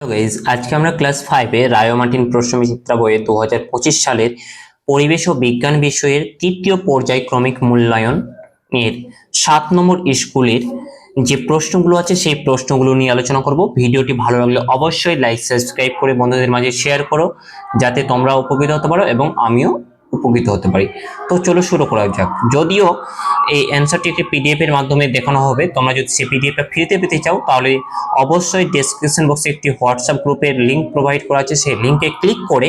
Hello guys, আজকে আমরা class 5-এ রায় ও Martin প্রশ্নবিচিত্রা বইয়ে 2025 সালের পরিবেশ ও বিজ্ঞান বিষয়ের তৃতীয় পর্যায়ক্রমিক মূল্যায়ন এর 7 নম্বর স্কুলের যে প্রশ্নগুলো আছে সেই প্রশ্নগুলো নিয়ে আলোচনা করব। ভিডিওটি ভালো লাগলে অবশ্যই লাইক সাবস্ক্রাইব করে বন্ধুদের মাঝে শেয়ার করো, যাতে তোমরা উপকৃত হতে পারো এবং আমিও উপকৃত হতে পারি। তো চলো শুরু করা যাক। যদিও এই অ্যান্সারটি একটি পিডিএফ এর মাধ্যমে দেখানো হবে, তোমরা যদি সেই পিডিএফটা ফ্রিতে পেতে চাও তাহলে অবশ্যই ডেসক্রিপশন বক্সে একটি হোয়াটসঅ্যাপ গ্রুপের লিঙ্ক প্রোভাইড করা আছে, সেই লিঙ্কে ক্লিক করে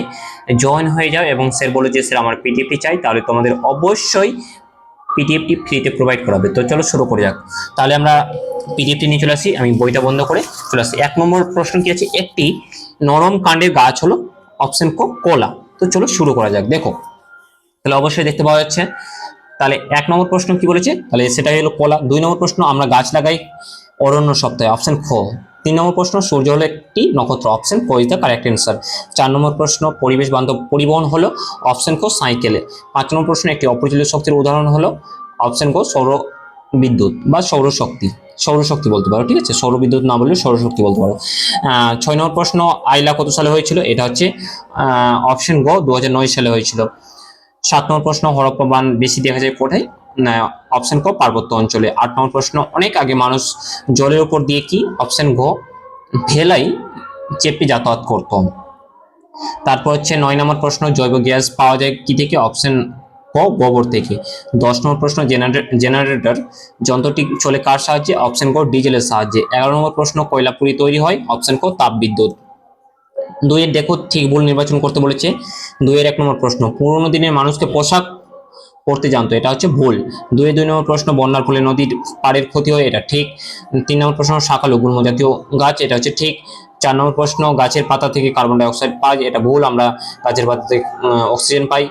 জয়েন হয়ে যাও এবং স্যার বলে যে স্যার আমার পিডিএফটি চাই, তাহলে তোমাদের অবশ্যই পিডিএফটি ফ্রিতে প্রোভাইড করা হবে। তো চলো শুরু করে যাক। তাহলে আমরা পিডিএফটি নিয়ে চলে আসি, আমি বইটা বন্ধ করে চলে আসি। 1 নম্বর প্রশ্ন কি আছে, একটি নরম কাণ্ডের গাছ হলো অপশন কলা। তো চলো শুরু করা যাক। দেখো তাহলে অবশ্যই দেখতে পাওয়া যাচ্ছে। তাহলে 1 নম্বর প্রশ্ন কি বলেছে, তাহলে সেটাই হলো কলা। 2 নম্বর প্রশ্ন আমরা গাছ লাগাই অরণ্য সপ্তাহে, অপশন খ। 3 নম্বর প্রশ্ন সূর্য হলো একটি নক্ষত্র, অপশন ক ইজ দ্য কারেক্ট অ্যান্সার। 4 নম্বর প্রশ্ন পরিবেশ বান্ধব পরিবহন হলো, অপশন ক সাইকেলে। 5 নম্বর প্রশ্ন একটি অপ্রচলিত শক্তির উদাহরণ হলো, অপশন ক সৌর বিদ্যুৎ বা সৌরশক্তি, সৌরশক্তি বলতে পারো, ঠিক আছে, সৌর বিদ্যুৎ না বললে সৌরশক্তি বলতে পারো। 6 নম্বর প্রশ্ন আইলা কত সালে হয়েছিল, এটা হচ্ছে অপশন গ 2009 সালে হয়েছিল। 7 নম্বর প্রশ্ন হরপ্পা বাঁধ বেশি দেখা যায় কোথায়, অপশন ক পার্বত্য অঞ্চলে। 8 নম্বর প্রশ্ন অনেক আগে মানুষ জলের উপর দিয়ে কি, অপশন ঘ ভেলাই চেপে যাতায়াত করত। তারপর হচ্ছে 9 নম্বর প্রশ্ন জৈব গ্যাস পাওয়া যায় কি থেকে, অপশন ক গোবর থেকে। 10 নম্বর প্রশ্ন জেনারেটর যন্ত্রটি চলে কার সাহায্যে, অপশন ক ডিজেলের সাহায্যে। 11 নম্বর প্রশ্ন কয়লা পুড়ি তৈরি হয়, অপশন ক তাপবিদ্যুৎ। 2 এর দেখো ঠিক ভুল নির্বাচন করতে বলেছে। 2 এর 1 নম্বর প্রশ্ন পুরোনো দিনের মানুষকে পোশাক পড়তে জানতো, এটা হচ্ছে ভুল। 2 নম্বর প্রশ্ন বন্যার ফলে নদীর পাড়ের ক্ষতি হয়, এটা ঠিক। 3 নম্বর প্রশ্ন শাকালু গুল্ম জাতীয় গাছ, এটা হচ্ছে ঠিক। 4 নম্বর প্রশ্ন গাছের পাতা থেকে কার্বন ডাই অক্সাইড পাই, এটা ভুল, আমরা গাছের পাতা থেকে অক্সিজেন পাই।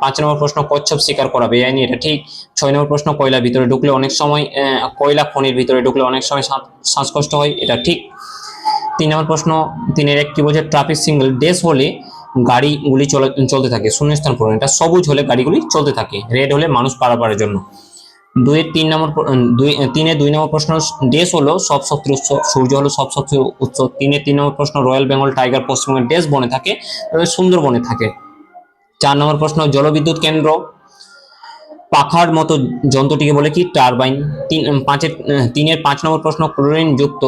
5 নম্বর প্রশ্ন কচ্ছপ শিকার করা বেআইনি, এটা ঠিক। 6 নম্বর প্রশ্ন কয়লার ভিতরে ঢুকলে অনেক সময় কয়লা খনির ভিতরে ঢুকলে অনেক সময় শ্বাসকষ্ট হয়, এটা ঠিক। 3 নম্বর প্রশ্ন 3 এর 1 কি বলছে, ট্রাফিক সিগন্যাল ড্যাশ হলে গাড়িগুলি চলতে থাকে শূন্যস্থান পূরণ, এটা সবুজ হলে গাড়িগুলি চলতে থাকে, রেড হলে মানুষ পারাপারের জন্য। 3 নম্বর প্রশ্ন ড্যাশ হলো সব শক্তির উৎস, সূর্য হলো সব শক্তির উৎস। 3 নম্বর প্রশ্ন রয়্যাল বেঙ্গল টাইগার পশ্চিমবঙ্গের ড্যাশ বনে থাকে, সুন্দরবনে থাকে। 4 নম্বর প্রশ্ন জলবিদ্যুৎ কেন্দ্র পাখার মতো যন্ত্রটিকে বলে কি, টারবাইন। 3 নম্বর প্রশ্ন ক্লোরিন যুক্ত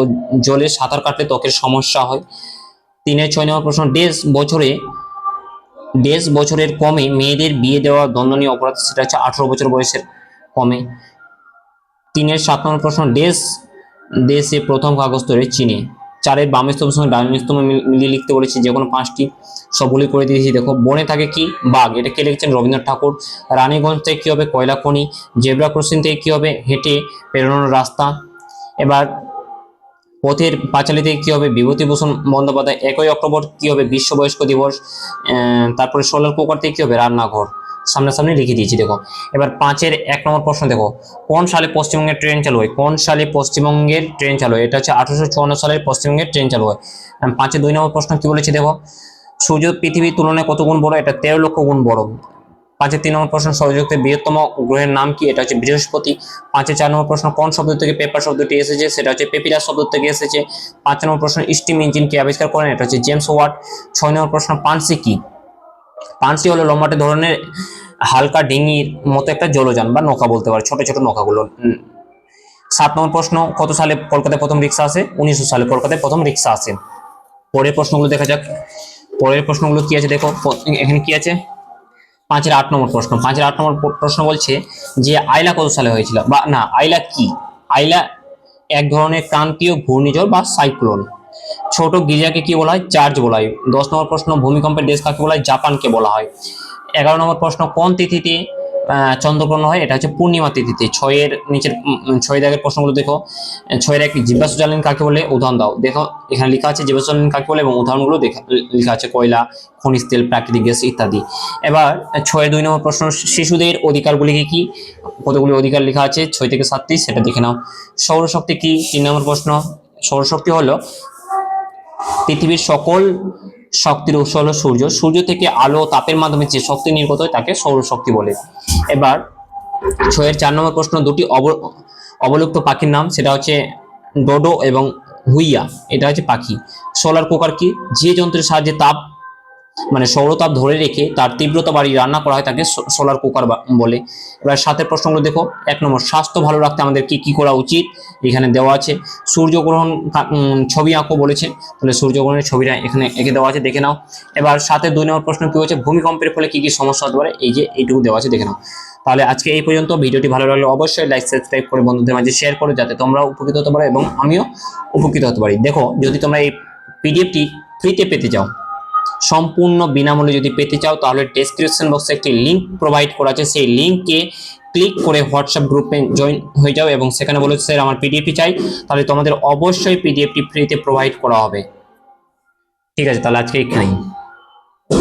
জলে সাঁতার কাটলে ত্বকের সমস্যা হয়। 6 নম্বর প্রশ্ন দেশ বছরের কমে মেয়েদের বিয়ে দেওয়া দণ্ডনীয় অপরাধ, সেটা হচ্ছে 18 বছর বয়সের কমে। 7 নম্বর প্রশ্ন দেশে প্রথম কাগজ তৈরি চীনে। 4 বাম স্তম্ভের সঙ্গে ডান স্তম্ভ মিলিয়ে লিখতে বলেছি, যে কোনো 5টি সবগুলি করে দিয়েছি। দেখো বনে থাকে কি, বাঘ, এটা কে লিখছেন, রবীন্দ্রনাথ ঠাকুর। রানীগঞ্জ থেকে কি হবে, কয়লা খনি। জেব্রা ক্রসিং থেকে কি হবে, হেঁটে পেরোনোর রাস্তা। এবার পথের পাঁচালী থেকে কি হবে, বিভূতিভূষণ বন্দ্যোপাধ্যায়। 1 অক্টোবর কি হবে, বিশ্ব বয়স্ক দিবস। তারপরে সোলার কুকার থেকে কি হবে, রান্নাঘর। সামনাসামনি লিখে দিয়েছি। দেখো এবার 5 এর 1 নম্বর প্রশ্ন দেখো, কোন সালে পশ্চিমবঙ্গের ট্রেন চালু হয়, কোন সালে পশ্চিমবঙ্গের ট্রেন চালু হয়, এটা হচ্ছে 1854 সালে পশ্চিমবঙ্গের ট্রেন চালু হয়। 5 এর 2 নম্বর প্রশ্ন কি বলেছে, দেখো সূর্য পৃথিবীর তুলনায় কত গুণ বড়, এটা 13 লক্ষ গুণ বড়। 5 এর 3 নম্বর প্রশ্ন সৌরজগতের বৃহত্তম গ্রহের নাম কি, এটা হচ্ছে বৃহস্পতি। 5 এর 4 নম্বর প্রশ্ন কোন শব্দ থেকে পেপার শব্দটি এসেছে, সেটা হচ্ছে পেপিরাস শব্দ থেকে এসেছে। 5 নম্বর প্রশ্ন স্টিম ইঞ্জিন কে আবিষ্কার করেন, এটা হচ্ছে জেমস ওয়াট। 6 নম্বর প্রশ্ন পানসি কি, পানসি হলো লম্বাটে ধরনের হালকা ডিঙির মতো একটা জলযান বা নৌকা বলতে পারে, ছোট ছোট নৌকাগুলো। 7 নম্বর প্রশ্ন কত সালে কলকাতায় প্রথম রিক্সা আসে, 1900 সালে কলকাতায় প্রথম রিক্সা আসে। পরের প্রশ্নগুলো দেখা যাক, পরের প্রশ্নগুলো কি আছে, দেখো এখানে কি আছে। 5 এর 8 নম্বর প্রশ্ন, 5 এর 8 নম্বর প্রশ্ন বলছে যে আইলা কত সালে হয়েছিল, বা না আইলা কি, আইলা এক ধরনের ক্রান্তীয় ঘূর্ণিঝড় বা সাইক্লোন। ছোট গির্জাকে কি বলা হয়, চার্চ বলা হয়। 10 নম্বর প্রশ্ন ভূমিকম্পের দেশ কাকে বলা হয়, জাপানকে বলা হয়। 11 নম্বর প্রশ্ন কোন তিথিতে চন্দ্রগ্রহণ হয়, এটা হচ্ছে পূর্ণিমা তিথিতে। 6 এর নিচের 6 দাগের প্রশ্নগুলো দেখো। 6 এর 1 জীবাশ্ম জ্বালানি কাকে বলে, উদাহরণ দাও। দেখো এখানে লেখা আছে জীবাশ্ম জ্বালানি কাকে বলে এবং উদাহরণগুলো লেখা আছে কয়লা, খনিজ তেল, প্রাকৃতিক গ্যাস ইত্যাদি। এবার 6 এর 2 নম্বর প্রশ্ন শিশুদের অধিকারগুলিকে কি, কতগুলি অধিকার লেখা আছে, 6 থেকে 7টি, সেটা দেখে নাও। সৌরশক্তি কি, 3 নম্বর প্রশ্ন সৌরশক্তি হলো পৃথিবীর সকল শক্তির উৎস হলো সূর্য, সূর্য থেকে আলো তাপের মাধ্যমে যে শক্তি নির্গত হয় তাকে সৌরশক্তি বলে। এবার 6 এর 4 নম্বর প্রশ্ন দুটি অবলুপ্ত পাখির নাম, সেটা হচ্ছে ডোডো এবং হুইয়া, এটা হচ্ছে পাখি। সোলার কুকার কি? যে যন্ত্রের সাহায্যে তাপ মানে সৌরতাপ ধরে রেখে তার তীব্রতা বাড়িয়ে রান্না করা হয় তাকে সোলার কুকার বলে। এবার সাথের প্রশ্নগুলো দেখো। 1 নম্বর, স্বাস্থ্য ভালো রাখতে আমাদের কি কি করা উচিত? এখানে দেওয়া আছে। সূর্যগ্রহণ ছবি আঁকো বলেছে, তাহলে সূর্যগ্রহণের ছবিটা এখানে এঁকে দেওয়া আছে, দেখে নাও। এবার সাথে 2 নম্বর প্রশ্ন কি হচ্ছে, ভূমিকম্পের ফলে কি কি সমস্যা হতে পারে? এই যে এইটুকু দেওয়া আছে, দেখে নাও। তাহলে আজকে এই পর্যন্ত। ভিডিওটি ভালো লাগলে অবশ্যই লাইক সাবস্ক্রাইব করে বন্ধুদের মাঝে শেয়ার করো, যাতে তোমরাও উপকৃত হতে পারো এবং আমিও উপকৃত হতে পারি। দেখো, যদি তোমরা এই পিডিএফটি ফ্রিতে পেতে চাও, সম্পূর্ণ বিনামূল্যে যদি পেতে চাও, তাহলে ডেসক্রিপশন বক্সে একটি লিংক প্রোভাইড করা আছে, সেই লিংকে ক্লিক করে হোয়াটসঅ্যাপ গ্রুপে জয়েন হয়ে যাও এবং সেখানে বলো স্যার আমার পিডিএফটি চাই, তাহলে তোমাদের অবশ্যই পিডিএফটি ফ্রিতে প্রোভাইড করা হবে। ঠিক আছে, তাহলে আজকে এখানেই।